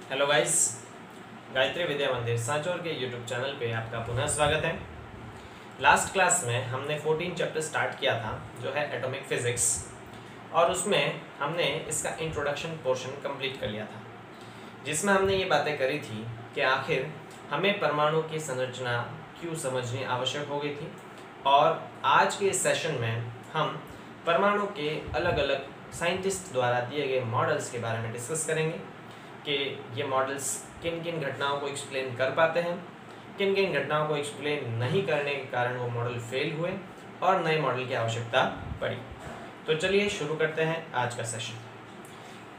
Hello guys, Gayatri विद्या मंदिर सांचौर के YouTube channel पे आपका पुनः स्वागत है। लास्ट क्लास में हमने 14 चैप्टर स्टार्ट किया था जो है एटॉमिक फिजिक्स, और उसमें हमने इसका इंट्रोडक्शन पोर्शन कंप्लीट कर लिया था, जिसमें हमने ये बातें करी थी कि आखिर हमें परमाणु की संरचना क्यों समझनी आवश्यक हो गई थी। और आज के इस सेशन में हम परमाणु के अलग अलग साइंटिस्ट द्वारा दिए गए मॉडल्स के बारे में डिस्कस करेंगे कि ये मॉडल्स किन किन घटनाओं को एक्सप्लेन कर पाते हैं, किन किन घटनाओं को एक्सप्लेन नहीं करने के कारण वो मॉडल फेल हुए और नए मॉडल की आवश्यकता पड़ी। तो चलिए शुरू करते हैं आज का सेशन।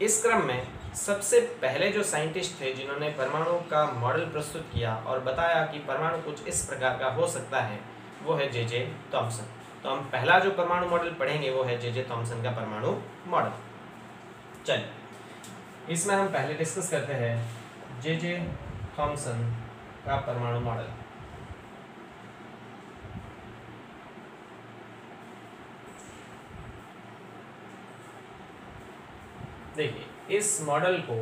इस क्रम में सबसे पहले जो साइंटिस्ट थे जिन्होंने परमाणु का मॉडल प्रस्तुत किया और बताया कि परमाणु कुछ इस प्रकार का हो सकता है, वो है जे थॉमसन। तो हम पहला जो परमाणु मॉडल पढ़ेंगे वो है जे थॉमसन का परमाणु मॉडल। चलिए इसमें हम पहले डिस्कस करते हैं जे थॉमसन का परमाणु मॉडल। देखिए, इस मॉडल को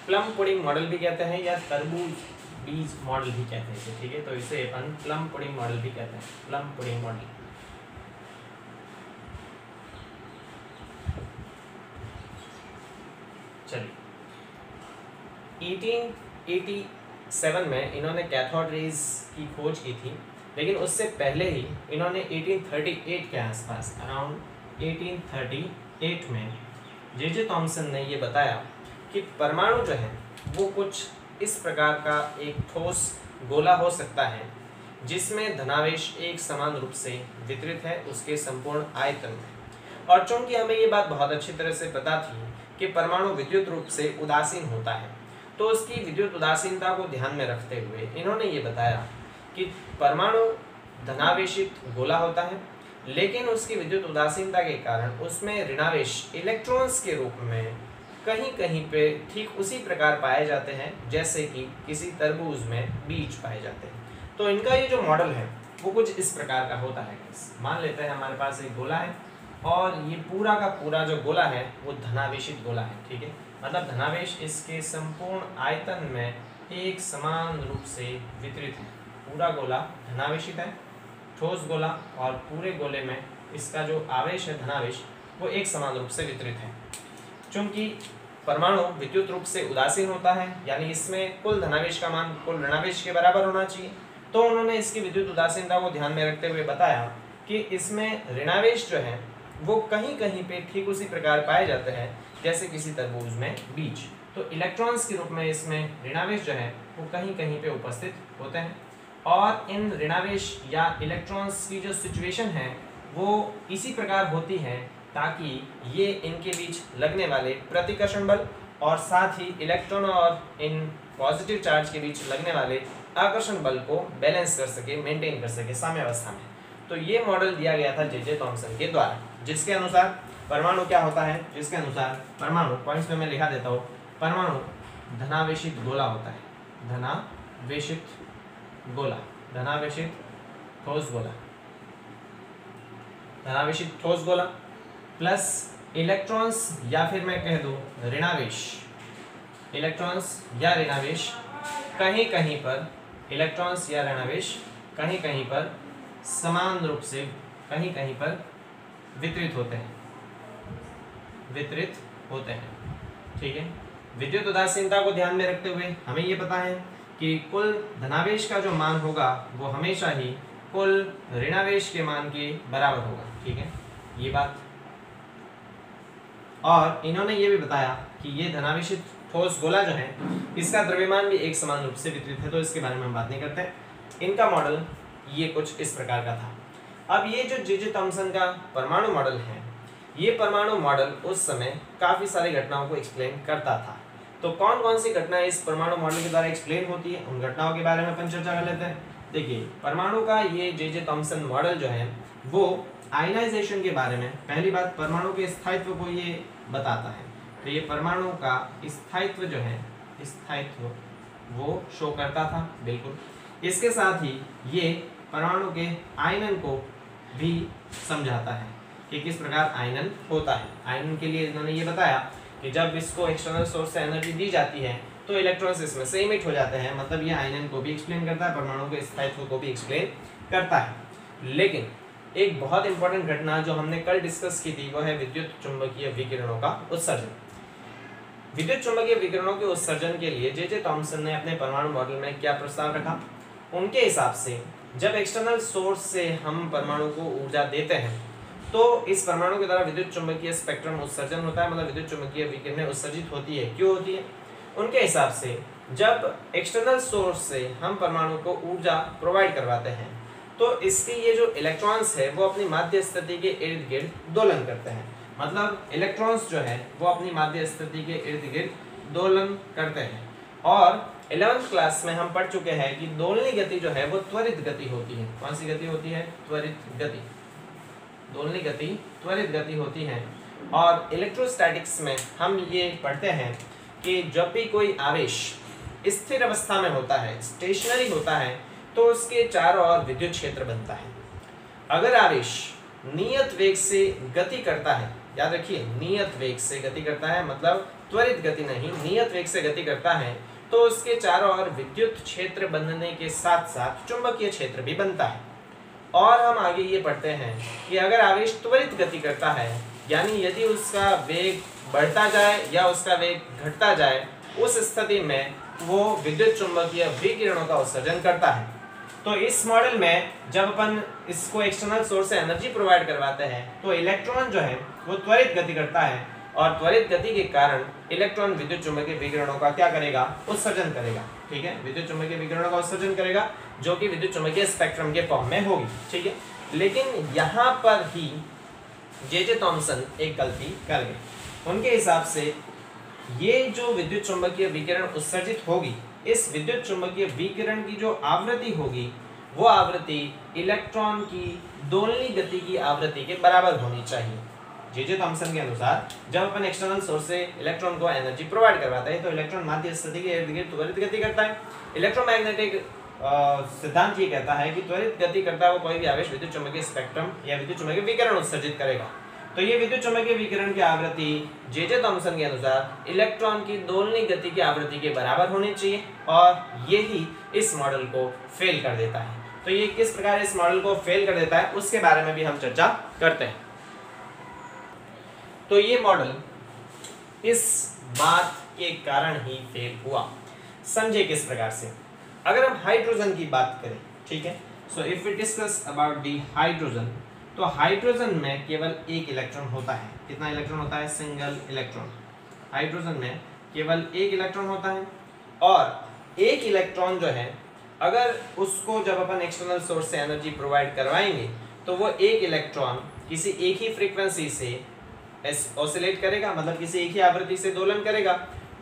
प्लम पुडिंग मॉडल भी कहते हैं या तरबूज बीज मॉडल भी कहते हैं, ठीक है। तो इसे अपन प्लम पुडिंग मॉडल भी कहते हैं, प्लम पुडिंग मॉडल। चलिए 1887 में इन्होंने कैथोड रेज की खोज की थी, लेकिन उससे पहले ही इन्होंने 1838 के आसपास अराउंड 1838 में जे थॉमसन ने ये बताया कि परमाणु जो है वो कुछ इस प्रकार का एक ठोस गोला हो सकता है जिसमें धनावेश एक समान रूप से वितरित है उसके संपूर्ण आयतन में। और चूंकि हमें ये बात बहुत अच्छी तरह से पता थी कि परमाणु विद्युत रूप से उदासीन होता है, तो उसकी विद्युत उदासीनता को ध्यान में रखते हुए इन्होंने ये बताया कि परमाणु धनावेशित गोला होता है, लेकिन उसकी विद्युत उदासीनता के कारण उसमें ऋणावेश इलेक्ट्रॉन्स के रूप में कहीं कहीं पे ठीक उसी प्रकार पाए जाते हैं जैसे कि किसी तरबूज में बीज पाए जाते हैं। तो इनका ये जो मॉडल है वो कुछ इस प्रकार का होता है। मान लेते हैं हमारे पास एक गोला है और ये पूरा का पूरा जो गोला है वो धनावेशित गोला है, ठीक है। मतलब धनावेश इसके संपूर्ण आयतन में एक समान रूप से वितरित है। पूरा गोला धनावेशित है, ठोस गोला, और पूरे गोले में इसका जो आवेश है धनावेश वो एक समान रूप से वितरित है। चूंकि परमाणु विद्युत रूप से उदासीन होता है, यानी इसमें कुल धनावेश का मान कुल ऋणावेश के बराबर होना चाहिए, तो उन्होंने इसकी विद्युत उदासीनता को ध्यान में रखते हुए बताया कि इसमें ऋणावेश जो है वो कहीं कहीं पे ठीक उसी प्रकार पाए जाते हैं जैसे किसी तरबूज में बीज। तो इलेक्ट्रॉन्स के रूप में इसमें ऋणावेश जो है वो कहीं कहीं पे उपस्थित होते हैं, और इन ऋणावेश या इलेक्ट्रॉन्स की जो सिचुएशन है वो इसी प्रकार होती है ताकि ये इनके बीच लगने वाले प्रतिकर्षण बल और साथ ही इलेक्ट्रॉन और इन पॉजिटिव चार्ज के बीच लगने वाले आकर्षण बल को बैलेंस कर सके, मेंटेन कर सके साम्यावस्था में। तो ये मॉडल दिया गया था जे थॉमसन के द्वारा, जिसके अनुसार परमाणु क्या होता है, जिसके अनुसार परमाणु पॉइंट्स में मैं लिखा देता हूँ, परमाणु धनावेशित गोला होता है, धनावेशित गोला, धनावेशित ठोस गोला, धनावेशित ठोस गोला प्लस इलेक्ट्रॉन्स या फिर मैं कह दूं ऋणावेश, इलेक्ट्रॉन्स या ऋणावेश कहीं कहीं पर, इलेक्ट्रॉन्स या ऋणावेश कहीं कहीं पर समान रूप से कहीं कहीं पर वितरित होते हैं, वितरित होते हैं, ठीक है। विद्युत उदासीनता को ध्यान में रखते हुए हमें ये पता है कि कुल धनावेश का जो मान होगा वो हमेशा ही कुल ऋणावेश के मान के बराबर होगा, ठीक है, ये बात। और इन्होंने ये भी बताया कि ये धनावेशित ठोस गोला जो है इसका द्रव्यमान भी एक समान रूप से वितरित है, तो इसके बारे में हम बात नहीं करते। इनका मॉडल ये कुछ इस प्रकार का था। अब ये जो जे थॉमसन का परमाणु मॉडल है, ये परमाणु मॉडल उस समय काफ़ी सारी घटनाओं को एक्सप्लेन करता था। तो कौन कौन सी घटनाएं इस परमाणु मॉडल के द्वारा एक्सप्लेन होती है, उन घटनाओं के बारे में अपन चर्चा कर लेते हैं। देखिए, परमाणु का ये जे थॉमसन मॉडल जो है वो आयनाइजेशन के बारे में, पहली बात परमाणु के स्थायित्व को ये बताता है। तो ये परमाणु का स्थायित्व जो है, स्थायित्व वो शो करता था, बिल्कुल। इसके साथ ही ये परमाणु के आयनन को भी समझाता है कि किस प्रकार आयनन होता है। आयनन के लिए इन्होंने ये बताया कि जब इसको एक्सटर्नल सोर्स से एनर्जी दी जाती है तो इलेक्ट्रॉन्स इसमें से इमिट हो जाते हैं, मतलब ये आयनन को भी एक्सप्लेन करता है, परमाणु के स्थायित्व को भी एक्सप्लेन करता है। लेकिन एक बहुत इंपॉर्टेंट घटना जो हमने कल डिस्कस की थी वो है विद्युत चुंबकीय विकिरणों का उत्सर्जन। विद्युत चुंबकीय विकिरणों के उत्सर्जन के लिए जे थॉमसन ने अपने परमाणु मॉडल में क्या प्रस्ताव रखा? उनके हिसाब से जब एक्सटर्नल सोर्स से हम परमाणु को ऊर्जा देते हैं तो इस परमाणु के द्वारा विद्युत चुंबकीय स्पेक्ट्रम उत्सर्जन होता है, मतलब विद्युत चुंबकीय विकिरणें उत्सर्जित होती है। क्यों होती है? उनके हिसाब से जब एक्सटर्नल सोर्स से हम परमाणु को ऊर्जा प्रोवाइड करवाते हैं तो इसके ये जो इलेक्ट्रॉन्स है वो अपनी माध्य स्थिति के इर्द गिर्द दोलन करते हैं, मतलब इलेक्ट्रॉन्स जो है वो अपनी माध्य स्थिति के इर्द गिर्द दोलन करते हैं। और 11th क्लास में हम पढ़ चुके हैं कि दोलनी गति जो है वो त्वरित गति होती है। कौन सी गति होती है? त्वरित गति। दोलनी गति त्वरित गति होती है। और इलेक्ट्रोस्टैटिक्स में हम ये पढ़ते हैं कि जब भी कोई आवेश स्थिर अवस्था में होता है, स्टेशनरी होता है, तो उसके चारों ओर विद्युत क्षेत्र बनता है। अगर आवेश नियत वेग से गति करता है, याद रखिए नियत वेग से गति करता है, मतलब त्वरित गति नहीं, नियत वेग से गति करता है, तो उसके चारों ओर विद्युत क्षेत्र बनने के साथ साथ चुंबकीय क्षेत्र भी बनता है। और हम आगे ये पढ़ते हैं कि अगर आवेश त्वरित गति करता है, यानी यदि उसका वेग बढ़ता जाए या उसका वेग घटता जाए, उस स्थिति में वो विद्युत चुंबकीय विकिरणों का उत्सर्जन करता है। तो इस मॉडल में जब अपन इसको एक्सटर्नल सोर्स से एनर्जी प्रोवाइड करवाते हैं तो इलेक्ट्रॉन जो है वो त्वरित गति करता है, और त्वरित गति के कारण इलेक्ट्रॉन विद्युत चुंबकीय विकिरणों का क्या करेगा? उत्सर्जन करेगा। ठीक है, विद्युत चुंबकीय विकिरणों का उत्सर्जन करेगा जो कि विद्युत चुंबकीय स्पेक्ट्रम के फॉर्म में होगी। ठीक है, लेकिन यहाँ पर ही जे थॉमसन एक गलती कर गए। उनके हिसाब से ये जो विद्युत चुंबकीय विकिरण उत्सर्जित होगी, इस विद्युत चुंबकीय विकिरण की जो आवृत्ति होगी वो आवृत्ति इलेक्ट्रॉन की दोलनी गति की आवृत्ति के बराबर होनी चाहिए। जे थॉमसन के अनुसार जब अपन एक्सटर्नल सोर्स से इलेक्ट्रॉन को एनर्जी प्रोवाइड करवाते हैं तो इलेक्ट्रॉन माध्य स्थिति के इर्द गिर्द त्वरित गति करता है। इलेक्ट्रोमैग्नेटिक सिद्धांत ये कहता है कि त्वरित गति करता हुआ कोई भी आवेश विद्युत चुंबकीय स्पेक्ट्रम या विद्युत चुंबकीय विकिरण उत्सर्जित करेगा। तो ये विद्युत चुंबकीय विकिरण की आवृत्ति जे थॉमसन के अनुसार इलेक्ट्रॉन की दोलनी गति की आवृत्ति के बराबर होनी चाहिए, और यही इस मॉडल को फेल कर देता है। तो ये किस प्रकार इस मॉडल को फेल कर देता है उसके बारे में भी हम चर्चा करते हैं। तो ये मॉडल इस बात के कारण ही फेल हुआ। समझे किस प्रकार से? अगर हम हाइड्रोजन की बात करें, ठीक है, so if we discuss about the hydrogen, तो हाइड्रोजन में केवल एक इलेक्ट्रॉन होता है। कितना इलेक्ट्रॉन होता है? Single electron. हाइड्रोजन में केवल एक इलेक्ट्रॉन होता है, और एक इलेक्ट्रॉन जो है अगर उसको जब अपन एक्सटर्नल सोर्स से एनर्जी प्रोवाइड करवाएंगे तो वो एक इलेक्ट्रॉन किसी एक ही फ्रीक्वेंसी से ऑसिलेट करेगा, मतलब किसी एक ही आवृत्ति से दोलन करेगा।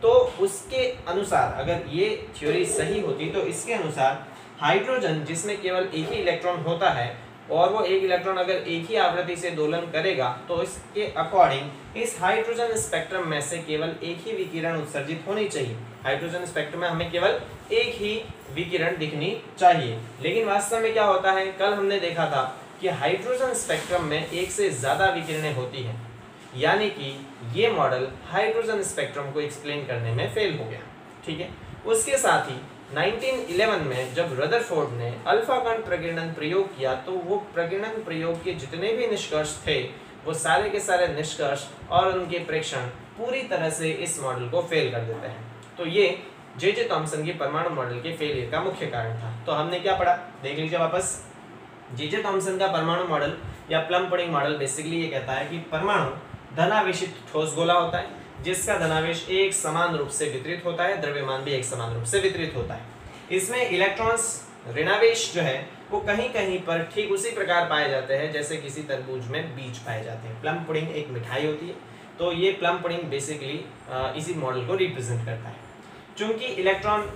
तो उसके अनुसार अगर ये थ्योरी सही होती तो इसके अनुसार हाइड्रोजन जिसमें केवल एक ही इलेक्ट्रॉन होता है और वो एक इलेक्ट्रॉन अगर एक ही आवृत्ति से दोलन करेगा तो इसके अकॉर्डिंग इस हाइड्रोजन स्पेक्ट्रम में से केवल एक ही विकिरण उत्सर्जित होनी चाहिए। हाइड्रोजन स्पेक्ट्रम में हमें केवल एक ही विकिरण दिखनी चाहिए। लेकिन वास्तव में क्या होता है? कल हमने देखा था कि हाइड्रोजन स्पेक्ट्रम में एक से ज्यादा विकिरणें होती हैं, यानी कि ये मॉडल हाइड्रोजन स्पेक्ट्रम को एक्सप्लेन करने में फेल हो गया। ठीक है, उसके साथ ही 1911 में जब रदरफोर्ड ने अल्फा कण प्रकीर्णन प्रयोग किया तो वो प्रकीर्णन प्रयोग के जितने भी निष्कर्ष थे वो सारे के सारे निष्कर्ष और उनके प्रेक्षण पूरी तरह से इस मॉडल को फेल कर देते हैं। तो ये जे थॉमसन की परमाणु मॉडल के फेलियर का मुख्य कारण था। तो हमने क्या पढ़ा, देख लीजिए वापस। जे थॉमसन का परमाणु मॉडल या प्लम पुडिंग मॉडल बेसिकली ये कहता है कि परमाणु धनावेशित ठोस गोला होता है जिसका धनावेश एक समान रूप से वितरित होता है, द्रव्यमान भी एक समान रूप से वितरित होता है। इसमें इलेक्ट्रॉन्स ऋणावेश जो है वो कहीं कहीं पर ठीक उसी प्रकार पाए जाते हैं जैसे किसी तरबूज में बीज पाए जाते हैं। प्लम पुडिंग एक मिठाई होती है, तो ये प्लम पुडिंग बेसिकली इसी मॉडल को रिप्रेजेंट करता है। चूंकि इलेक्ट्रॉन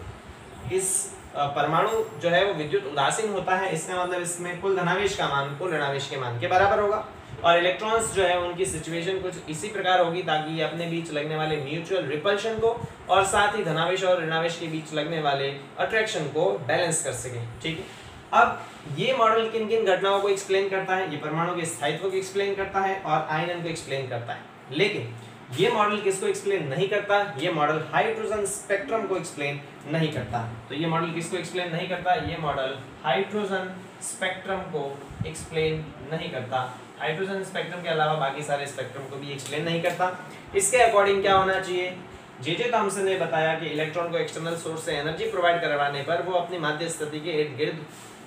इस परमाणु जो है वो विद्युत उदासीन होता है, इसका मतलब इसमें कुल धनावेश का मान कुल ऋणावेश के मान के बराबर होगा, और इलेक्ट्रॉन्स जो है उनकी सिचुएशन कुछ इसी प्रकार होगी ताकि ये अपने बीच लगने वाले म्यूचुअल रिपल्शन को और साथ ही धनावेश और ऋणावेश के बीच लगने वाले अट्रैक्शन को बैलेंस कर सके। ठीक है, अब ये मॉडल किन किन घटनाओं को एक्सप्लेन करता है? ये परमाणु के स्थायित्व को एक्सप्लेन करता है और आयनन को एक्सप्लेन करता है। लेकिन ये मॉडल किसको एक्सप्लेन नहीं करता? ये मॉडल हाइड्रोजन स्पेक्ट्रम को एक्सप्लेन नहीं करता। तो ये मॉडल किसको एक्सप्लेन नहीं करता? ये मॉडल हाइड्रोजन स्पेक्ट्रम को एक्सप्लेन नहीं करता। हाइड्रोजन स्पेक्ट्रम के अलावा बाकी सारे स्पेक्ट्रम को भी एक्सप्लेन नहीं करता। इसके अकॉर्डिंग क्या होना चाहिए? जे थॉमसन ने बताया कि इलेक्ट्रॉन को एक्सटर्नल सोर्स से एनर्जी प्रोवाइड करवाने पर वो अपनी माध्य स्थिति के इर्द गिर्द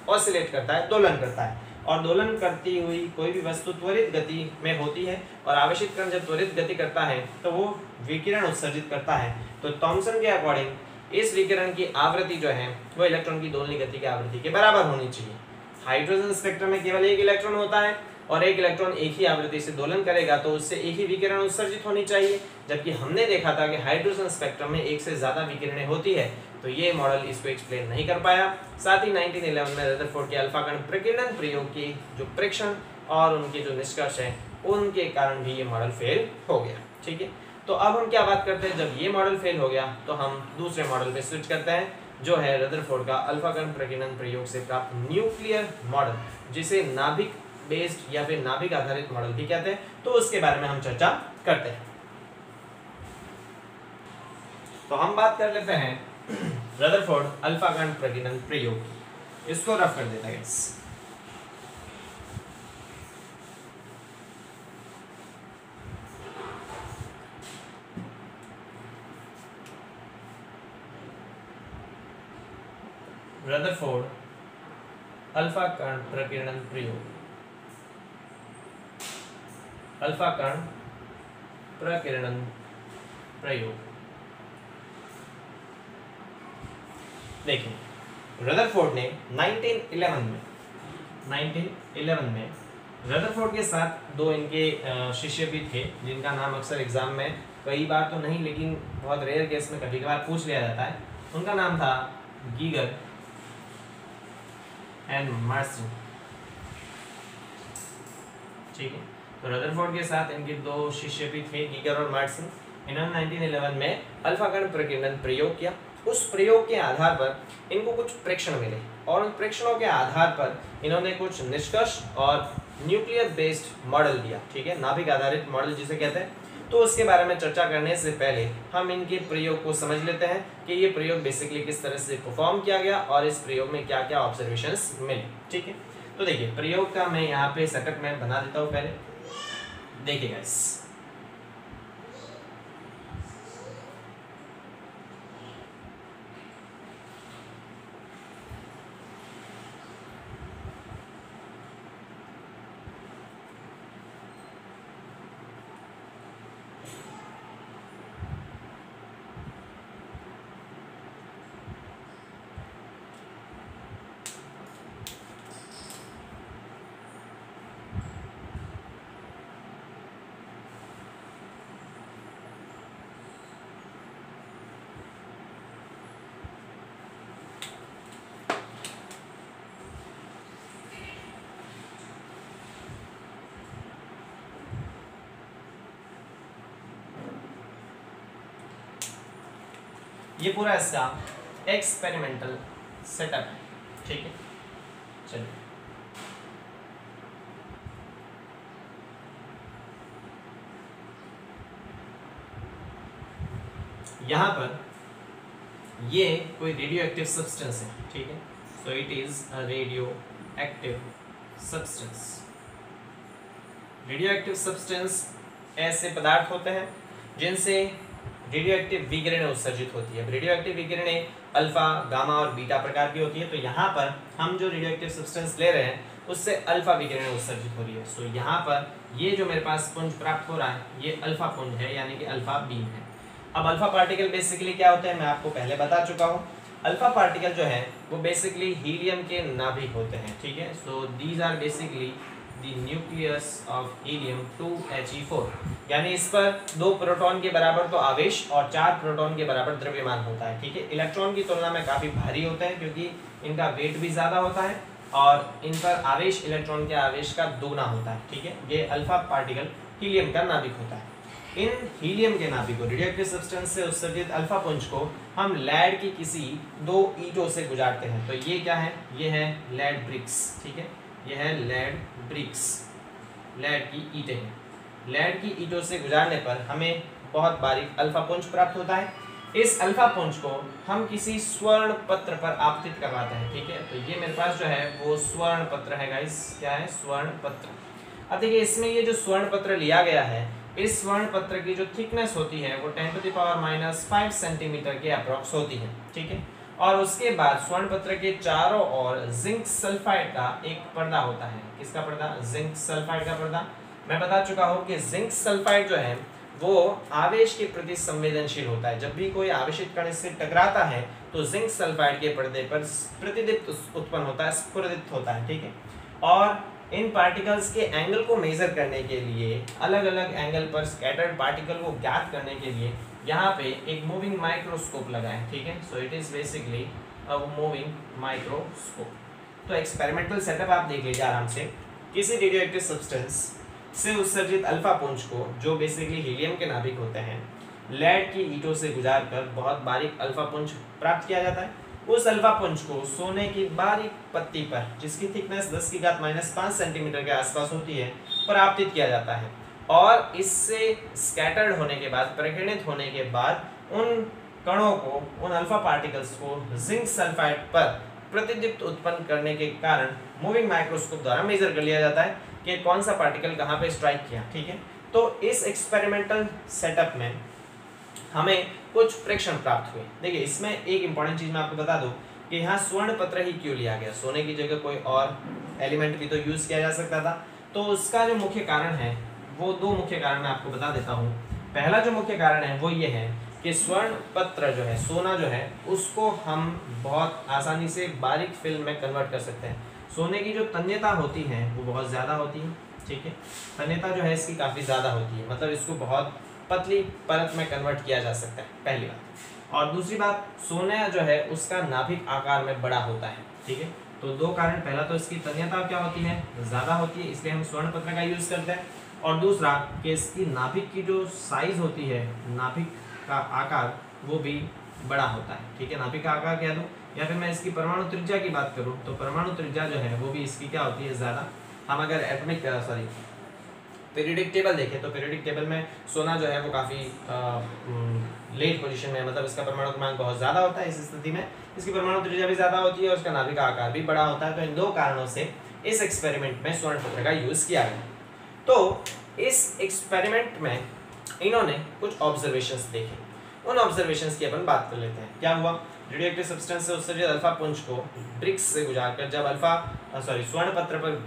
ऑसिलेट करता है, दोलन करता है, और दोलन करती हुई कोई भी वस्तु त्वरित गति में होती है, और आवेशित कण जब त्वरित गति करता है तो वो विकिरण उत्सर्जित करता है। तो थॉमसन के अकॉर्डिंग इस विकिरण की आवृत्ति जो है वो इलेक्ट्रॉन की दोलनी गति की आवृत्ति के बराबर होनी चाहिए। हाइड्रोजन स्पेक्ट्रम में केवल एक इलेक्ट्रॉन होता है और एक इलेक्ट्रॉन एक ही आवृत्ति से दोलन करेगा तो उससे एक ही विकिरण उत्सर्जित होनी चाहिए, जबकि हमने देखा था कि हाइड्रोजन स्पेक्ट्रम में एक से ज्यादा विकिरणें होती है। तो ये मॉडल इसको एक्सप्लेन नहीं कर पाया। साथ ही 1911 में रदरफोर्ड के अल्फा कण प्रकीर्णन प्रयोग की जो प्रेक्षण और उनके जो निष्कर्ष है उनके कारण भी ये मॉडल फेल हो गया। ठीक है, तो अब हम क्या बात करते हैं, जब ये मॉडल फेल हो गया तो हम दूसरे मॉडल पे स्विच करते हैं, जो है रदरफोर्ड का अल्फा कण प्रकीर्णन प्रयोग से प्राप्त न्यूक्लियर मॉडल, जिसे नाभिक बेस्ड या फिर नाभिक आधारित मॉडल भी कहते हैं। तो उसके बारे में हम चर्चा करते हैं। तो हम बात कर लेते हैं रदरफोर्ड अल्फा कण प्रकीर्णन प्रयोग, इसको रफ कर देता है। रदरफोर्ड अल्फा कण प्रकीर्णन प्रयोग, अल्फा कण प्रकीर्णन प्रयोग। देखिए, रदरफोर्ड ने 1911 में रदरफोर्ड के साथ दो इनके शिष्य भी थे, जिनका नाम अक्सर एग्जाम में कई बार तो नहीं लेकिन बहुत रेयर केस में कभी कभार पूछ लिया जाता है। उनका नाम था गीगर एंड मार्सन। ठीक है, तो रदरफोर्ड के साथ इनके दो शिष्य भी थे, गीगर और मार्सन। इन्होंने 1911 में अल्फा कण प्रकीर्णन प्रयोग किया। उस प्रयोग के आधार पर इनको कुछ प्रेक्षण मिले और उन प्रेक्षणों के आधार पर इन्होंने कुछ निष्कर्ष और न्यूक्लियर बेस्ड मॉडल दिया। ठीक है, नाभिक आधारित मॉडल जिसे कहते हैं। तो उसके बारे में चर्चा करने से पहले हम इनके प्रयोग को समझ लेते हैं कि ये प्रयोग बेसिकली किस तरह से परफॉर्म किया गया और इस प्रयोग में क्या क्या ऑब्जर्वेशंस मिले। ठीक है, तो देखिए, प्रयोग का मैं यहाँ पे सर्किट में बना देता हूँ। पहले देखिए गाइस, ये पूरा इसका एक्सपेरिमेंटल सेटअप है। ठीक है, चलिए यहाँ पर ये कोई रेडियो एक्टिव सब्सटेंस है। ठीक है, so it is a radio active substance. Radio active substance ऐसे पदार्थ होते हैं जिनसे रेडियो एक्टिव विकिरणें उत्सर्जित होती है। रेडियो एक्टिव विकिरणें अल्फा, गामा और बीटा प्रकार की होती है। तो यहाँ पर हम जो रेडियो एक्टिव सब्सटेंस ले रहे हैं उससे अल्फा विकिरणें उत्सर्जित हो रही है। सो यहाँ पर ये जो मेरे पास पुंज प्राप्त हो रहा है ये अल्फा पुंज है, यानी कि अल्फा बीम है। अब अल्फा पार्टिकल बेसिकली क्या होते हैं मैं आपको पहले बता चुका हूँ। अल्फा पार्टिकल जो है वो बेसिकली हीलियम के नाभिक होते हैं। ठीक है, so these are basically the nucleus of helium 2He4, यानी इस पर 2 प्रोटॉन के बराबर तो आवेश और 4 प्रोटॉन के बराबर द्रव्यमान होता है। ठीक है, इलेक्ट्रॉन की तुलना में काफ़ी भारी होते हैं क्योंकि इनका वेट भी ज़्यादा होता है और इन पर आवेश इलेक्ट्रॉन के आवेश का दुगना होता है। ठीक है, ये अल्फा पार्टिकल हीलियम का नाभिक होता है। इन हीलियम के नाभिक को, रेडियोएक्टिव सब्सटेंस से उत्सर्जित अल्फा पुंज को हम लैड की किसी 2 ईंटों से गुजारते हैं। तो ये क्या है, ये है लैड ब्रिक्स। ठीक है, ये है लैड ब्रिक्स, लैड की ईंटें हैं। लेड की ईंटों से गुजारने पर हमें बहुत बारीक अल्फा पुंज प्राप्त होता है। इस अल्फा पुंज को हम किसी स्वर्ण पत्र पर आपतित करवाते हैं, ठीक है। तो ये मेरे पास जो है वो स्वर्ण पत्र है गाइस, क्या है, स्वर्ण पत्र। अब देखिए इसमें ये जो स्वर्ण पत्र लिया गया है, इस स्वर्ण पत्र की जो थिकनेस होती है वो 10⁻⁻5 सेंटीमीटर के अप्रॉक्स होती है, ठीक है। और उसके बाद स्वर्ण पत्र के चारों ओर जिंक सल्फाइड का एक पर्दा होता है। किसका पर्दा? जिंक सल्फाइड का पर्दा। मैं बता चुका हूँ कि जिंक सल्फाइड जो है वो आवेश के प्रति संवेदनशील होता है। जब भी कोई आवेशित कण इससे टकराता है तो जिंक सल्फाइड के पर्दे पर प्रतिदीप्त उत्पन्न होता है, स्फुरित होता है, ठीक है। और इन पार्टिकल्स के एंगल को मेजर करने के लिए, अलग अलग एंगल पर स्कैटर्ड पार्टिकल को ज्ञात करने के लिए यहाँ पे एक मूविंग माइक्रोस्कोप लगा है, ठीक है। So it is basically a moving microscope. तो एक्सपेरिमेंटल सेटअप आप देख लीजिए आराम से। किसी रेडियोएक्टिव सब्सटेंस से उत्सर्जित अल्फा पुंज को, जो बेसिकली हीलियम के नाभिक होते हैं, लेड की ईंटों से गुजारकर बहुत बारीक अल्फा पुंज प्राप्त किया जाता है। उस अल्फा पुंज को सोने की बारीक पत्ती पर, जिसकी थिकनेस 10⁻⁻5 सेंटीमीटर के आसपास होती है, पर आपतित किया जाता है। और इससे स्कैटर्ड होने के बाद, प्रकीर्णित होने के बाद, उन कणों को, उन अल्फा पार्टिकल्स को जिंक सल्फाइड पर प्रतिदीप्त उत्पन्न करने के कारण मूविंग माइक्रोस्कोप द्वारा मेजर कर लिया जाता है कि कौन सा पार्टिकल कहाँ पे स्ट्राइक किया, ठीक है। तो इस एक्सपेरिमेंटल सेटअप में हमें कुछ प्रेक्षण प्राप्त हुए। देखिए इसमें एक इंपॉर्टेंट चीज मैं आपको बता दूं कि यहाँ स्वर्ण पत्र ही क्यों लिया गया, सोने की जगह कोई और एलिमेंट भी तो यूज किया जा सकता था। तो उसका जो मुख्य कारण है, वो दो मुख्य कारण मैं आपको बता देता हूँ। पहला जो मुख्य कारण है वो ये है कि स्वर्ण पत्र जो है, सोना जो है, उसको हम बहुत आसानी से बारीक फिल्म में कन्वर्ट कर सकते हैं। सोने की जो तन्यता होती है वो बहुत ज़्यादा होती है, ठीक है। तन्यता जो है इसकी काफ़ी ज़्यादा होती है, मतलब इसको बहुत पतली परत में कन्वर्ट किया जा सकता है, पहली बात। और दूसरी बात, सोना जो है उसका नाभिक आकार में बड़ा होता है, ठीक है। तो दो कारण, पहला तो इसकी तन्यता क्या होती है, ज़्यादा होती है, इसलिए हम स्वर्ण पत्र का यूज़ करते हैं। और दूसरा कि इसकी नाभिक की जो साइज़ होती है, नाभिक का आकार, वो भी बड़ा होता है, ठीक है। नाभिक का आकार कह दूँ, या फिर मैं इसकी परमाणु त्रिज्या की बात करूँ तो परमाणु त्रिज्या जो है वो भी इसकी क्या होती है, ज़्यादा। हम अगर एटॉमिक पीरियडिक टेबल देखें तो पीरियडिक टेबल में सोना जो है वो काफ़ी लेट पोजीशन में है, मतलब इसका परमाणु क्रमांक बहुत ज़्यादा होता है। इस स्थिति में इसकी परमाणु त्रिज्या भी ज़्यादा होती है और उसका नाभिक का आकार भी बड़ा होता है। तो इन दो कारणों से इस एक्सपेरिमेंट में स्वर्ण पत्र का यूज़ किया गया। तो इस एक्सपेरिमेंट में इन्होंने कुछ ऑब्जर्वेशंस देखे। उन ऑब्जर्वेशंस की अपन बात कर लेते हैं। क्या हुआ, रेडियोएक्टिव सब्सटेंस से उत्सर्जित अल्फा पुंज को ब्रिक्स से गुजारकर जब स्वर्ण पत्र पर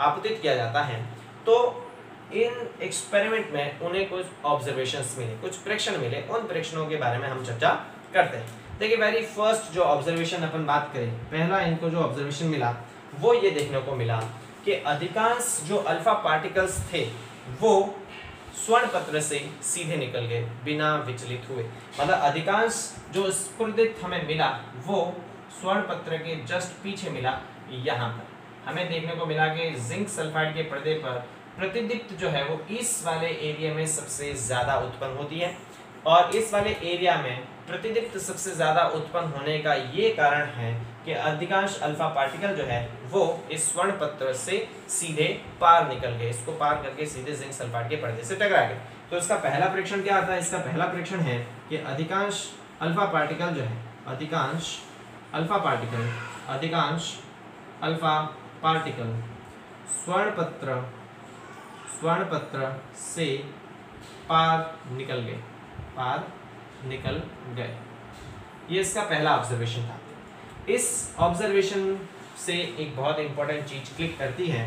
आपतित किया जाता है तो इन एक्सपेरिमेंट में उन्हें कुछ ऑब्जर्वेशंस मिले, कुछ प्रेक्षण मिले। उन प्रेक्षणों के बारे में हम चर्चा करते हैं। देखिए वेरी फर्स्ट जो ऑब्जर्वेशन अपन बात करें, पहला इनको जो ऑब्जर्वेशन मिला वो ये देखने को मिला कि अधिकांश जो अल्फा पार्टिकल्स थे वो स्वर्ण पत्र से सीधे निकल गए बिना विचलित हुए। मतलब अधिकांश जो स्फुरित हमें मिला वो स्वर्ण पत्र के जस्ट पीछे मिला। यहाँ पर हमें देखने को मिला कि जिंक सल्फाइड के पर्दे पर प्रतिदीप्त जो है वो इस वाले एरिया में सबसे ज़्यादा उत्पन्न होती है। और इस वाले एरिया में प्रतिदीप्त सबसे ज़्यादा उत्पन्न होने का ये कारण है कि अधिकांश अल्फा पार्टिकल जो है वो इस स्वर्ण पत्र से सीधे पार निकल गए, इसको पार करके सीधे जिंक सल्फाइड के पर्दे से टकरा गए। तो इसका पहला प्रेक्षण क्या आता है, इसका पहला प्रेक्षण है कि अधिकांश अल्फा पार्टिकल जो है, अधिकांश अल्फा पार्टिकल स्वर्ण पत्र से पार निकल गए। ये इसका पहला ऑब्जर्वेशन था। इस ऑब्जर्वेशन से एक बहुत इंपॉर्टेंट चीज क्लिक करती है,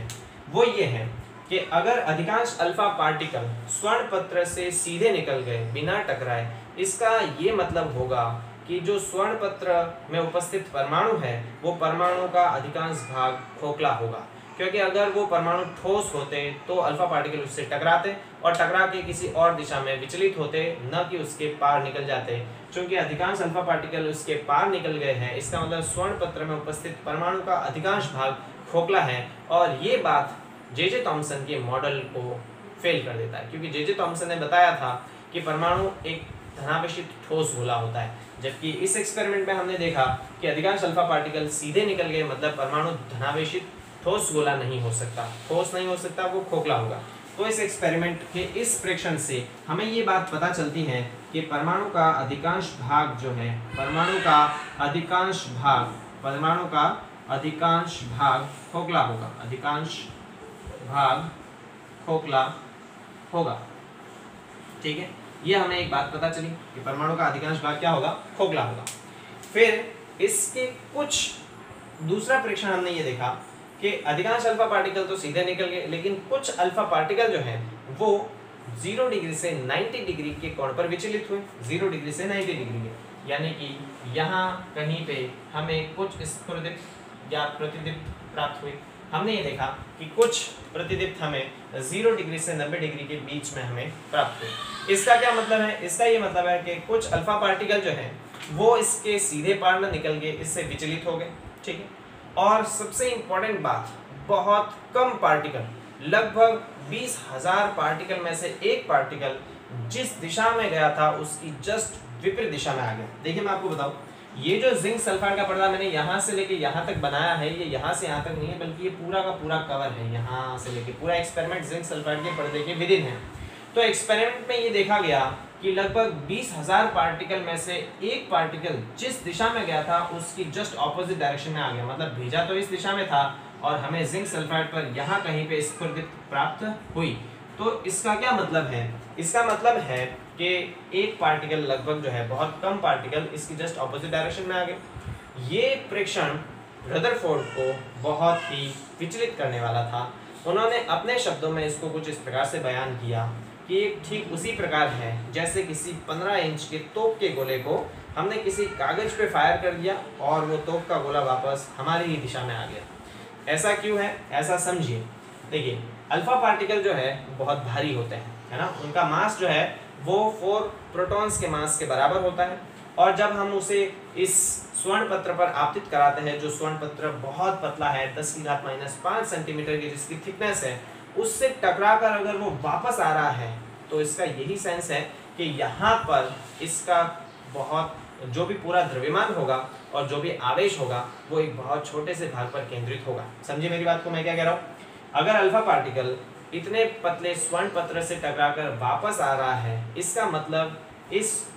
वो ये है कि अगर अधिकांश अल्फा पार्टिकल स्वर्ण पत्र से सीधे निकल गए बिना टकराए, इसका ये मतलब होगा कि जो स्वर्ण पत्र में उपस्थित परमाणु है वो परमाणु का अधिकांश भाग खोखला होगा। क्योंकि अगर वो परमाणु ठोस होते तो अल्फा पार्टिकल उससे टकराते और टकरा के किसी और दिशा में विचलित होते, न कि उसके पार निकल जाते। क्योंकि अधिकांश अल्फा पार्टिकल उसके पार निकल गए हैं, इसका मतलब स्वर्ण पत्र में उपस्थित परमाणु का अधिकांश भाग खोखला है। और ये बात जे थॉमसन के मॉडल को फेल कर देता है, क्योंकि जे थॉमसन ने बताया था कि परमाणु एक धनावेशित ठोस गोला होता है, जबकि इस एक्सपेरिमेंट में हमने देखा कि अधिकांश अल्फा पार्टिकल सीधे निकल गए, मतलब परमाणु धनावेशित ठोस गोला नहीं हो सकता, ठोस नहीं हो सकता, वो खोखला होगा। तो इस एक्सपेरिमेंट के इस प्रेक्षण से हमें ये बात पता चलती है कि परमाणु का अधिकांश भाग जो है, परमाणु का अधिकांश भाग खोखला होगा, अधिकांश भाग खोखला होगा। ठीक है, ये हमें एक बात पता चली कि परमाणु का अधिकांश भाग क्या होगा, खोखला होगा। फिर इसके कुछ दूसरा प्रेक्षण हमने ये देखा कि अधिकांश अल्फा पार्टिकल तो सीधे निकल गए, लेकिन कुछ अल्फा पार्टिकल जो है वो 0 डिग्री से 90 डिग्री के कोण पर विचलित हुए, 0 डिग्री से 90 डिग्री के, यानी कि यहाँ कहीं पे हमें कुछ स्फुरित या प्रतिदीप्त प्राप्त हुए। हमने ये देखा कि कुछ प्रतिदीप्त हमें 0 डिग्री से 90 डिग्री के बीच में हमें प्राप्त हुए। इसका क्या मतलब है? इसका ये मतलब है कि कुछ अल्फा पार्टिकल जो है वो इसके सीधे पार में निकल गए, इससे विचलित हो गए। ठीक है, और सबसे इंपॉर्टेंट बात, बहुत कम पार्टिकल, लगभग 20,000 पार्टिकल में से एक पार्टिकल जिस दिशा में गया था उसकी जस्ट विपरीत दिशा में आ गया। देखिए मैं आपको बताऊं, ये जो जिंक सल्फाइड का पर्दा मैंने यहाँ से लेके यहाँ तक बनाया है, ये यहाँ से यहाँ तक नहीं है, बल्कि ये पूरा का पूरा कवर है, यहाँ से लेके पूरा एक्सपेरिमेंट जिंक सल्फाइड के पर्दे के विदिन है। तो एक्सपेरिमेंट में ये देखा गया कि लगभग 20,000 पार्टिकल में से एक पार्टिकल जिस दिशा में गया था उसकी जस्ट ऑपोजिट डायरेक्शन में आ गया। मतलब भेजा तो इस दिशा में था और हमें जिंक सल्फाइड पर यहाँ कहीं पे स्फुरित प्राप्त हुई। तो इसका क्या मतलब है? इसका मतलब है कि एक पार्टिकल लगभग जो है, बहुत कम पार्टिकल इसकी जस्ट ऑपोजिट डायरेक्शन में आ गए। ये प्रेक्षण रदरफोर्ड को बहुत ही विचलित करने वाला था। उन्होंने अपने शब्दों में इसको कुछ इस प्रकार से बयान किया कि ठीक उसी प्रकार है जैसे किसी 15 इंच के तोप के गोले को हमने किसी कागज पे फायर कर दिया और वो तोप का गोला वापस हमारी ही दिशा में आ गया। ऐसा क्यों है? ऐसा समझिए। देखिए, अल्फा पार्टिकल जो है बहुत भारी होते हैं, है ना, उनका मास जो है वो 4 प्रोटॉन्स के मास के बराबर होता है। और जब हम उसे इस स्वर्ण पत्र पर आपतित कराते हैं, जो स्वर्ण पत्र बहुत पतला है, 10⁻⁵ सेंटीमीटर की जिसकी थिकनेस है, उससे टकराकर अगर वो वापस आ रहा है तो इसका यही सेंस है कि यहाँ पर इसका बहुत जो भी पूरा द्रव्यमान होगा और जो भी आवेश होगा वो एक बहुत छोटे से भाग पर केंद्रित होगा। समझिए मेरी बात को मैं क्या कह रहा हूँ? अगर अल्फा पार्टिकल इतने पतले स्वर्ण पत्र से टकराकर वापस आ रहा है, इसका मतलब इस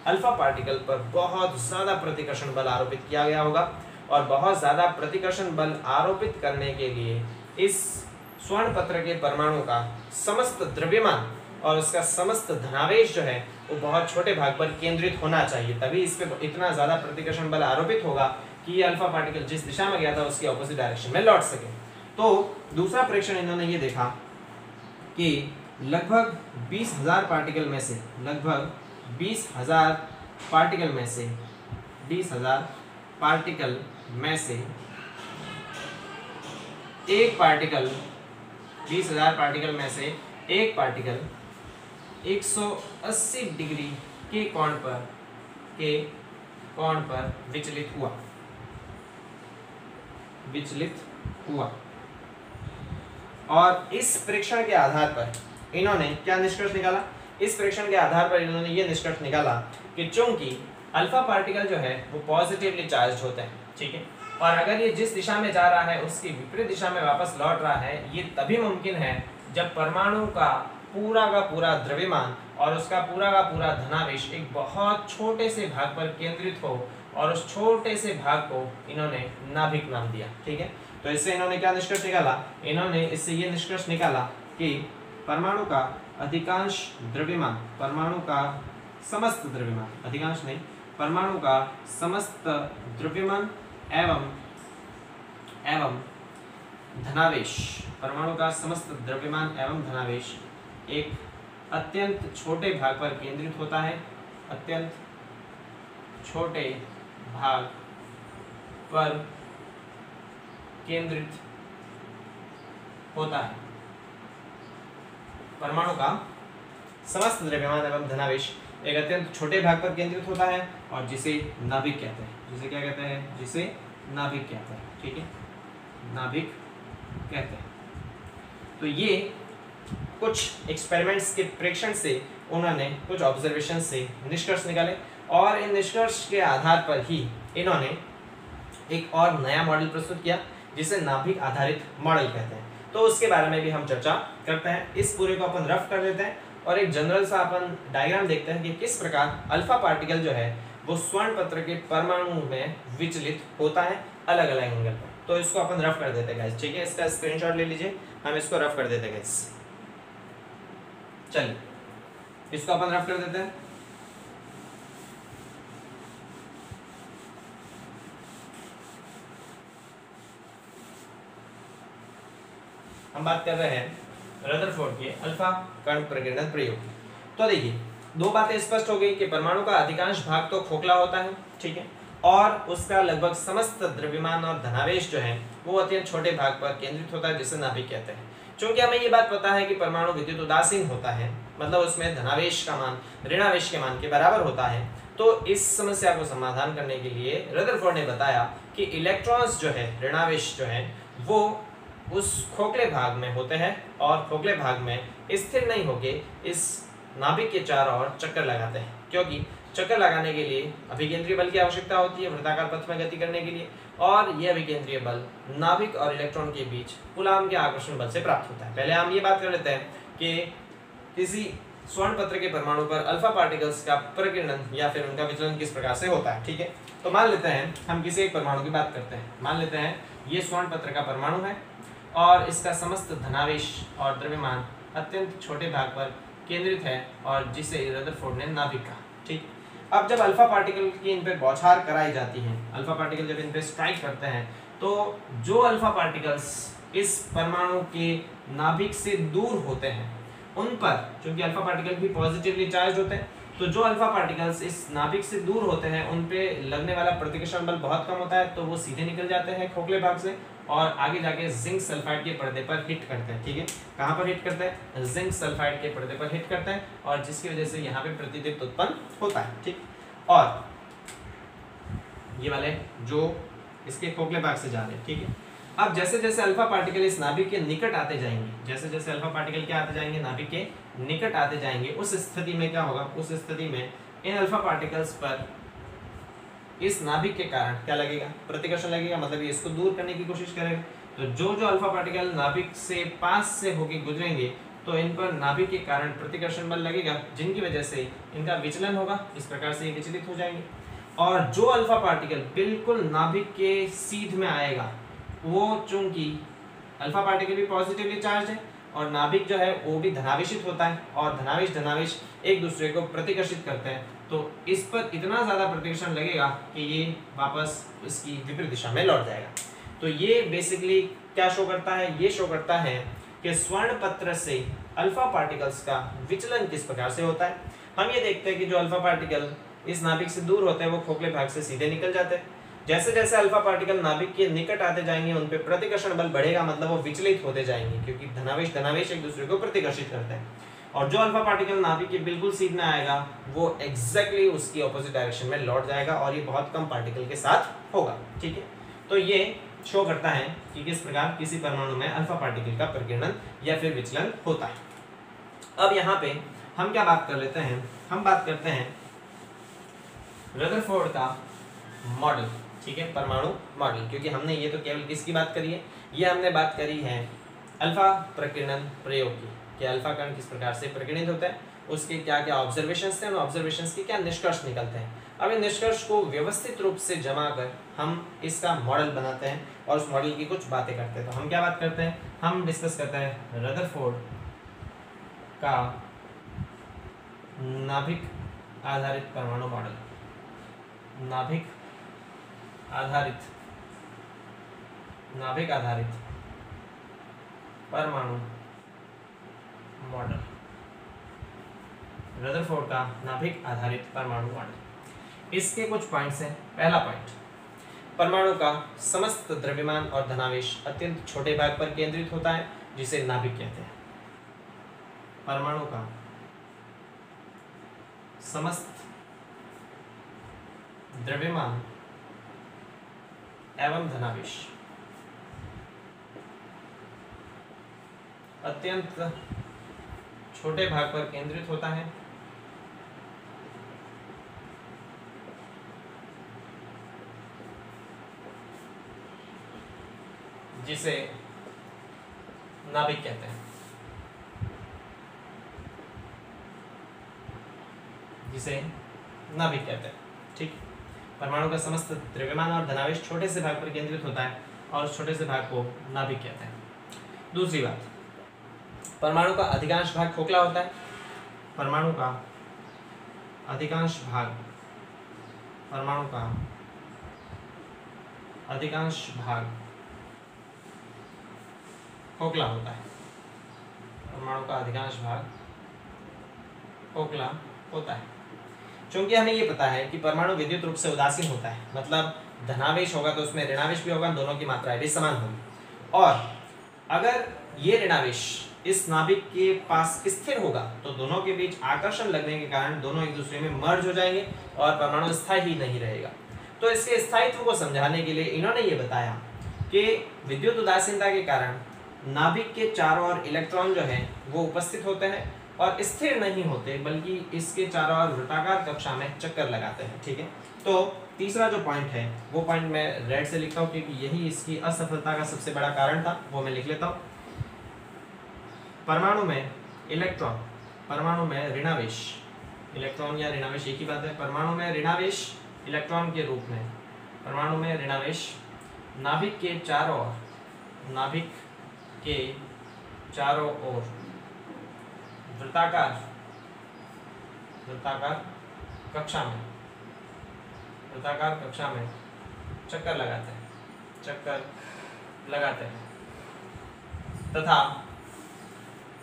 अल्फा पार्टिकल पर बहुत ज़्यादा प्रतिकर्षण बल आरोपित किया गया होगा और बहुत ज़्यादा प्रतिकर्षण बल आरोपित करने के लिए इस स्वर्ण पत्र के परमाणु का समस्त द्रव्यमान और उसका समस्त धनावेश जो है वो बहुत छोटे भाग पर केंद्रित होना चाहिए, तभी इस पे इतना ज़्यादा प्रतिकर्षण बल आरोपित होगा कि ये अल्फा पार्टिकल जिस दिशा में गया था उसकी ऑपोजिट डायरेक्शन में लौट सके। तो दूसरा प्रेक्षण इन्होंने ये देखा कि लगभग 20,000 पार्टिकल में से, लगभग 20,000 पार्टिकल में से 20,000 पार्टिकल में से एक पार्टिकल 20,000 पार्टिकल में से एक पार्टिकल 180 डिग्री के कोण पर विचलित हुआ। और इस प्रेक्षण के आधार पर इन्होंने क्या निष्कर्ष निकाला? इस प्रेक्षण के आधार पर इन्होंने ये निष्कर्ष निकाला कि चूंकि अल्फा पार्टिकल जो है वो पॉजिटिवली चार्ज होते हैं, ठीक है, और अगर ये जिस दिशा में जा रहा है उसकी विपरीत दिशा में वापस लौट रहा है, ये तभी मुमकिन है जब परमाणु का पूरा द्रव्यमान और उसका पूरा धनावेश एक बहुत छोटे से भाग पर केंद्रित हो, और उस छोटे से भाग को इन्होंने नाभिक नाम दिया। ठीक है, तो इससे इन्होंने क्या निष्कर्ष निकाला? इन्होंने इससे ये निष्कर्ष निकाला कि परमाणु का अधिकांश द्रव्यमान, परमाणु का समस्त द्रव्यमान, अधिकांश नहीं, परमाणु का समस्त द्रव्यमान एवं धनावेश, परमाणु का समस्त द्रव्यमान एवं धनावेश एक अत्यंत छोटे भाग पर केंद्रित होता है, अत्यंत छोटे भाग पर केंद्रित होता है। परमाणु का समस्त द्रव्यमान एवं धनावेश एक अत्यंत छोटे भाग पर केंद्रित होता है और जिसे नाभिक कहते हैं। जिसे क्या कहते हैं? जिसे नाभिक कहते हैं। ठीक है, नाभिक कहते हैं। तो ये कुछ एक्सपेरिमेंट्स के प्रेक्षण से उन्होंने कुछ ऑब्जर्वेशन से निष्कर्ष निकाले, और इन निष्कर्ष के आधार पर ही इन्होंने एक और नया मॉडल प्रस्तुत किया जिसे नाभिक आधारित मॉडल कहते हैं। तो उसके बारे में भी हम चर्चा करते हैं। इस पूरे को अपन रफ कर लेते हैं और एक जनरल सा अपन डायग्राम देखते हैं कि किस प्रकार अल्फा पार्टिकल जो है वो स्वर्ण पत्र के परमाणु में विचलित होता है अलग अलग एंगल पर। तो इसको अपन रफ कर देते हैं गाइस, ठीक है। इसका स्क्रीनशॉट ले लीजिए, हम इसको रफ कर देते हैं गाइस। चलिए इसको अपन रफ कर देते हैं। हम बात कर रहे हैं रदरफोर्ड के अल्फा कण प्रकीर्णन प्रयोग। तो देखिए दो बातें स्पष्ट हो गई कि परमाणु का अधिकांश भाग तो खोखला होता है, ठीक है, और उसका लगभग समस्त द्रव्यमान और धनावेश जो है वो अत्यंत छोटे भाग पर केंद्रित होता है, जिसे नाभिक कहते हैं। क्योंकि हमें ये बात पता है कि परमाणु विद्युत उदासीन होता है, मतलब उसमें धनावेश का मान ऋणावेश के मान के बराबर होता है। तो इस समस्या को समाधान करने के लिए रदरफोर्ड ने बताया कि इलेक्ट्रॉन्स जो है ऋणावेश जो है वो उस खोखले भाग में होते हैं और खोखले भाग में स्थिर नहीं होके इस नाभिक के चारों ओर चक्कर लगाते हैं, क्योंकि चक्कर लगाने के लिए अभिकेंद्रीय बल की आवश्यकता होती है वृत्ताकार पथ में गति करने के लिए, और यह अभिकेंद्रीय बल नाभिक और इलेक्ट्रॉन के बीच कूलाम के आकर्षण बल से प्राप्त होता है। पहले हम ये बात कर लेते हैं कि किसी स्वर्ण पत्र के परमाणु पर अल्फा पार्टिकल्स का प्रकीर्णन या फिर उनका विचलन किस प्रकार से होता है, ठीक है। तो मान लेते हैं हम किसी एक परमाणु की बात करते हैं। मान लेते हैं ये स्वर्ण पत्र का परमाणु है और इसका समस्त धनावेश और द्रव्यमान अत्यंत छोटे भाग पर केंद्रित है और जिसे रदरफोर्ड ने नाभिक कहा, ठीक। अब जब अल्फा पार्टिकल की इन पे बौछार कराई जाती है, अल्फा पार्टिकल जब इन पे स्ट्राइक करते हैं, तो जो अल्फा पार्टिकल्स इस परमाणु के नाभिक से दूर होते हैं उन पर, क्योंकि अल्फा पार्टिकल भी पॉजिटिवली चार्ज होते हैं, तो जो अल्फा पार्टिकल्स इस नाभिक से दूर होते हैं उन पे लगने वाला प्रतिकर्षण बल बहुत कम होता है, तो वो सीधे निकल जाते हैं खोखले भाग से और आगे जाके जिंक सल्फाइड के पर्दे पर हिट करते हैं, ठीक है। कहाँ पर हिट करते हैं? जिंक सल्फाइड के पर्दे पर हिट करते हैं और जिसकी वजह से यहाँ पे प्रतिदीप्त उत्पन्न होता है, ठीक। और ये वाले जो इसके खोखले भाग से जा रहे हैं, ठीक है। अब जैसे जैसे अल्फा पार्टिकल इस नाभिक के निकट आते जाएंगे, जैसे जैसे अल्फा पार्टिकल क्या आते जाएंगे, नाभिक के निकट आते जाएंगे, उस स्थिति में क्या होगा, उस स्थिति में इन अल्फा पार्टिकल्स पर इस नाभिक के कारण क्या लगेगा, प्रतिकर्षण लगेगा, मतलब ये इसको दूर करने की कोशिश करेगा। तो जो जो अल्फा पार्टिकल नाभिक से पास से होके गुजरेंगे तो इन पर नाभिक के कारण प्रतिकर्षण बल लगेगा, जिनकी वजह से इनका विचलन होगा, इस प्रकार से ये विचलित हो जाएंगे। और जो अल्फा पार्टिकल बिल्कुल नाभिक के सीध में आएगा, वो चूंकि अल्फा पार्टिकल भी पॉजिटिवली चार्ज है और नाभिक जो है वो भी धनावेशित होता है और धनावेश धनावेश एक दूसरे को प्रतिकर्षित करते हैं, तो इस पर इतना ज़्यादा प्रतिकर्षण लगेगा कि ये वापस इसकी विपरीत दिशा में लौट जाएगा। तो ये बेसिकली क्या शो करता है, ये शो करता है कि स्वर्ण पत्र से अल्फा पार्टिकल्स का विचलन किस प्रकार से होता है। हम ये देखते हैं कि जो अल्फा पार्टिकल इस नाभिक से दूर होते हैं वो खोखले भाग से सीधे निकल जाते हैं। जैसे जैसे अल्फा पार्टिकल नाभिक के निकट आते जाएंगे उन पे प्रतिकर्षण बल बढ़ेगा, मतलब वो विचलित होते जाएंगे, क्योंकि धनावेश धनावेश एक दूसरे को प्रतिकर्षित करते हैं। और जो अल्फा पार्टिकल नाभिक के बिल्कुल सीध में आएगा वो एग्जैक्टली उसकी ऑपोजिट डायरेक्शन में लौट जाएगा और ये बहुत कम पार्टिकल के साथ होगा, ठीक है। तो ये शो करता है कि किस प्रकार किसी परमाणु में अल्फा पार्टिकल का प्रकीर्णन या फिर विचलन होता है। अब यहाँ पे हम क्या बात कर लेते हैं, हम बात करते हैं रदरफोर्ड का मॉडल, ठीक है, परमाणु मॉडल, क्योंकि हमने ये तो केवल किसकी बात करी है, ये हमने बात करी है अल्फा प्रकीर्णन प्रयोग की, कि अल्फा कण किस प्रकार से प्रकीर्णित होता है, उसके क्या क्या ऑब्जर्वेशंस थे, उन ऑब्जर्वेशंस के क्या निष्कर्ष निकलते हैं। अब इन निष्कर्ष को व्यवस्थित रूप से जमा कर हम इसका मॉडल बनाते हैं और उस मॉडल की कुछ बातें करते हैं। तो हम क्या बात करते हैं, हम डिस्कस करते हैं रदरफोर्ड का नाभिक आधारित परमाणु मॉडल, नाभिक आधारित परमाणु मॉडल, रदरफोर्ड का नाभिक आधारित परमाणु मॉडल। इसके कुछ पॉइंट्स हैं। पहला पॉइंट, परमाणु का समस्त द्रव्यमान और धनावेश अत्यंत छोटे भाग पर केंद्रित होता है, जिसे नाभिक कहते हैं। परमाणु का समस्त द्रव्यमान एवं धनावेश अत्यंत छोटे भाग पर केंद्रित होता है, जिसे नाभिक कहते हैं, जिसे नाभिक कहते हैं। ठीक, परमाणु का समस्त द्रव्यमान और धनावेश छोटे से भाग पर केंद्रित होता है और उस छोटे से भाग को नाभिक कहते हैं। दूसरी बात, परमाणु का अधिकांश भाग खोखला होता है। परमाणु का अधिकांश भाग खोखला होता है। परमाणु का अधिकांश भाग खोखला होता है, क्योंकि हमें ये पता है कि परमाणु विद्युत रूप से उदासीन होता है, मतलब धनावेश होगा तो उसमें ऋणावेश भी होगा, दोनों की मात्राएं भी समान होगी। और अगर ये ऋणावेश इस नाभिक के पास स्थिर होगा तो दोनों के बीच आकर्षण लगने के कारण दोनों एक दूसरे में मर्ज हो जाएंगे और परमाणु स्थायी ही नहीं रहेगा। तो इसके स्थायित्व को समझाने के लिए इन्होंने ये बताया कि विद्युत उदासीनता के कारण नाभिक के चारों ओर इलेक्ट्रॉन जो है वो उपस्थित होते हैं और स्थिर नहीं होते, बल्कि इसके चारों ओर वृत्ताकार कक्षा में चक्कर लगाते हैं। ठीक है, तो तीसरा जो पॉइंट है वो पॉइंट मैं रेड से लिखता हूँ क्योंकि यही इसकी असफलता का सबसे बड़ा कारण था, वो मैं लिख लेता हूँ। परमाणु में इलेक्ट्रॉन, परमाणु में ऋणावेश, इलेक्ट्रॉन या ऋणावेश एक ही बात है। परमाणु में ऋणावेश इलेक्ट्रॉन के रूप में, परमाणु में ऋणावेश नाभिक के चारों ओर वृत्ताकार कक्षा में चक्कर लगाते हैं तथा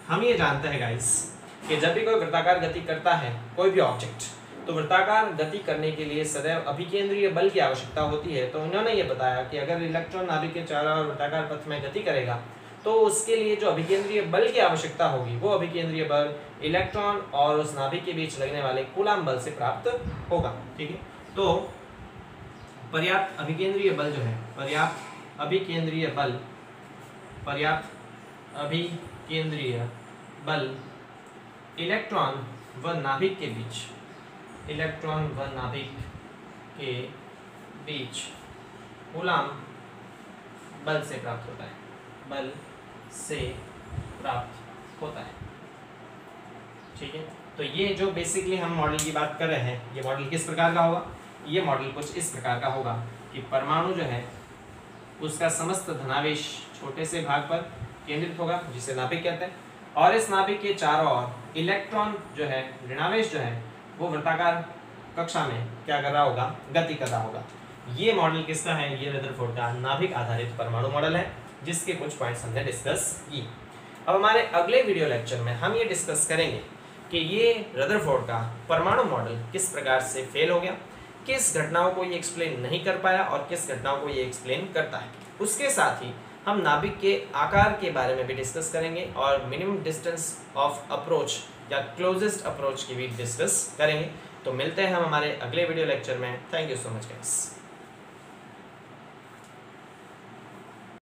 हम ये जानते हैं गाइस कि जब भी कोई वृत्ताकार गति करता है कोई भी ऑब्जेक्ट, तो वृत्ताकार गति करने के लिए सदैव अभिकेंद्रीय बल की आवश्यकता होती है। तो इन्होंने ये बताया कि अगर इलेक्ट्रॉन नाभिक के चारों ओर वृत्ताकार पथ में गति करेगा तो उसके लिए जो अभिकेंद्रीय बल की आवश्यकता होगी वो अभिकेंद्रीय बल इलेक्ट्रॉन और उस नाभिक के बीच लगने वाले कूलाम बल से प्राप्त होगा। ठीक है, तो पर्याप्त अभिकेंद्रीय बल जो है, पर्याप्त अभिकेंद्रीय बल इलेक्ट्रॉन व नाभिक के बीच कूलाम बल से प्राप्त होता है। ठीक है, तो ये जो बेसिकली हम मॉडल की बात कर रहे हैं, ये मॉडल किस प्रकार का होगा? ये मॉडल कुछ इस प्रकार का होगा कि परमाणु जो है उसका समस्त धनावेश छोटे से भाग पर केंद्रित होगा, जिसे नाभिक कहते हैं, और इस नाभिक के चारों ओर इलेक्ट्रॉन जो है, ऋणावेश जो है, वो वृत्ताकार कक्षा में क्या कर रहा होगा? गति कर रहा होगा। ये मॉडल किसका है? ये रदरफोर्ड का नाभिक आधारित परमाणु मॉडल है, जिसके कुछ पॉइंट्स हमने डिस्कस किए। अब हमारे अगले वीडियो लेक्चर में हम ये डिस्कस करेंगे कि ये रदरफोर्ड का परमाणु मॉडल किस प्रकार से फेल हो गया, किस घटनाओं को ये एक्सप्लेन नहीं कर पाया और किस घटनाओं को ये एक्सप्लेन करता है। उसके साथ ही हम नाभिक के आकार के बारे में भी डिस्कस करेंगे और मिनिमम डिस्टेंस ऑफ अप्रोच या क्लोजेस्ट अप्रोच की भी डिस्कस करेंगे। तो मिलते हैं हम हमारे अगले वीडियो लेक्चर में। Thank you so much guys.